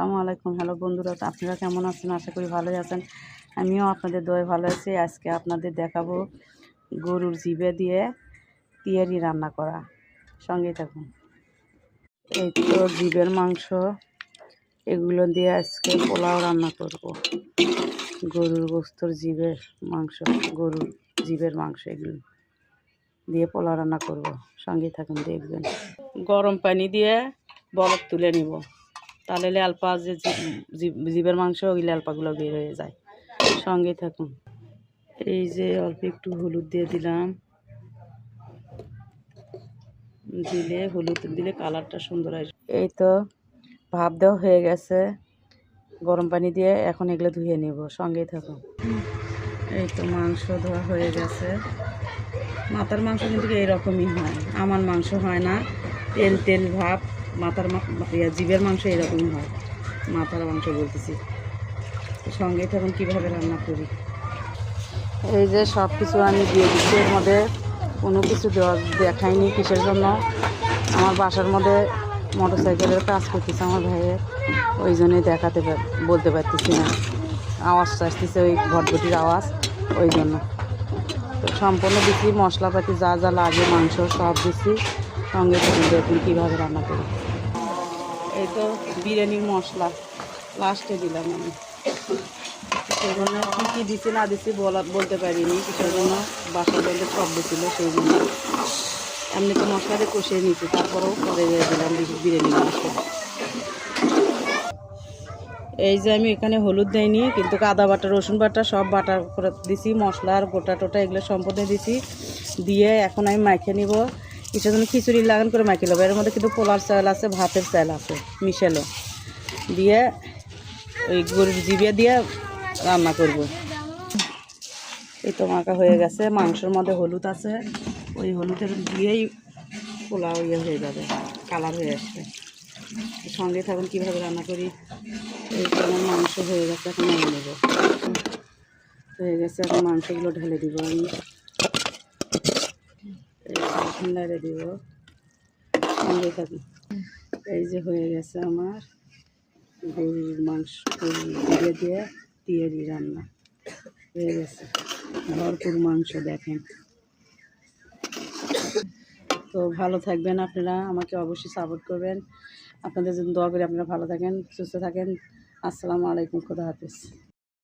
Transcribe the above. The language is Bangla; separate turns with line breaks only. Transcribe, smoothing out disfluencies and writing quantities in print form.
আসসালামু আলাইকুম। হ্যালো বন্ধুরা, তো আপনারা কেমন আছেন? আশা করি ভালোই আছেন। আমিও আপনাদের দোয়ায় ভালো আছি। আজকে আপনাদের দেখাবো গরুর জিভে দিয়ে তিয়ারি রান্না করা। সঙ্গেই থাকুন। এই তো জিভের মাংস, এগুলো দিয়ে আজকে পোলাও রান্না করব। গরুর গোস্তর জিভের মাংস, গরুর জিভের মাংস এগুলো দিয়ে পোলাও রান্না করব। সঙ্গেই থাকুন, দেখবেন। গরম পানি দিয়ে বরফ তুলে নিব, তাহলে ল্যালপা যে জিভের মাংস, ওই ল্যালপাগুলো বের হয়ে যায়। সঙ্গে থাকুন। এই যে অল্প একটু হলুদ দিয়ে দিলাম, হলুদ দিলে কালারটা সুন্দর আসবে। এই তো ভাপ দেওয়া হয়ে গেছে গরম পানি দিয়ে, এখন এগুলো ধুয়ে নেব। সঙ্গেই থাকুন। এই তো মাংস ধোয়া হয়ে গেছে। মাথার মাংস কিন্তু এইরকমই হয়, আমার মাংস হয় না, তেল তেল ভাব। মাথার জিভের মাংস এরকমই হয়, মাথার মাংস বলতেছি। সঙ্গেই থাকুন কীভাবে রান্না করি। এই যে সব কিছু আমি দিয়ে দিচ্ছি, এর মধ্যে কোনো কিছু দেখাইনি। কিসের জন্য? আমার বাসার মধ্যে মোটরসাইকেলের কাজ করতেছে আমার ভাইয়ের, ওই জন্যই বলতে পারতেছি না। আওয়াজটা আসতেছে, ওই ভটভটির আওয়াজ, ওই জন্য। তো সম্পূর্ণ দিচ্ছি মশলাপাতি, যা যা লাগে মাংস সব দিচ্ছি। সঙ্গে দেখুন কীভাবে রান্না করি। এই তো বিরিয়ানির মশলা লাস্টে দিলাম আমি। সেই জন্য কী কী দিচ্ছি না দিচ্ছি বলতে পারিনি, কিসের জন্য? বাসার মধ্যে শব্দ ছিল, সেই জন্য। এমনি তো মশলাতে কষিয়ে নিচ্ছি, তারপরেও পরে দিলাম বিরিয়ানি মশলা। এই যে আমি এখানে হলুদ দেয়নি, কিন্তু আদা বাটা, রসুন বাটা সব বাটা করে দিছি, মশলার গোটা টোটা এগুলো সম্পূর্ণ দিছি। দিয়ে এখন আমি মাখিয়ে নিব। কিসের জন্য? খিচুড়ি লাগান করে মাখিয়ে নেবো। এর মধ্যে কিন্তু পোলার চাল আছে, ভাতের চাল আছে, মিশালো দিয়ে ওই গরুর জিভে দিয়ে রান্না করব। এই তো মাখা হয়ে গেছে। মাংসের মধ্যে হলুদ আছে, ওই হলুদের দিয়েই পোলাও হয়ে যাবে, কালার হয়ে আসবে। সঙ্গে থাকুন কীভাবে রান্না করি। এই তো আমার মাংস হয়ে গেছে, এখন নামিয়ে নেব। হয়ে গেছে, এখন মাংসগুলো ঢেলে দিব আমি, ঢেলে দিব। সঙ্গে থাকুন। এই যে হয়ে গেছে আমার গরুর মাংস, গরুর দিয়ে তিয়ারি রান্না হয়ে গেছে। ভরপুর মাংস দেখেন। তো ভালো থাকবেন আপনারা, আমাকে অবশ্যই সাপোর্ট করবেন। আপনাদের জন্য দোয়া করি আপনারা ভালো থাকেন, সুস্থ থাকেন। আসসালামু আলাইকুম, খোদা হাফেজ।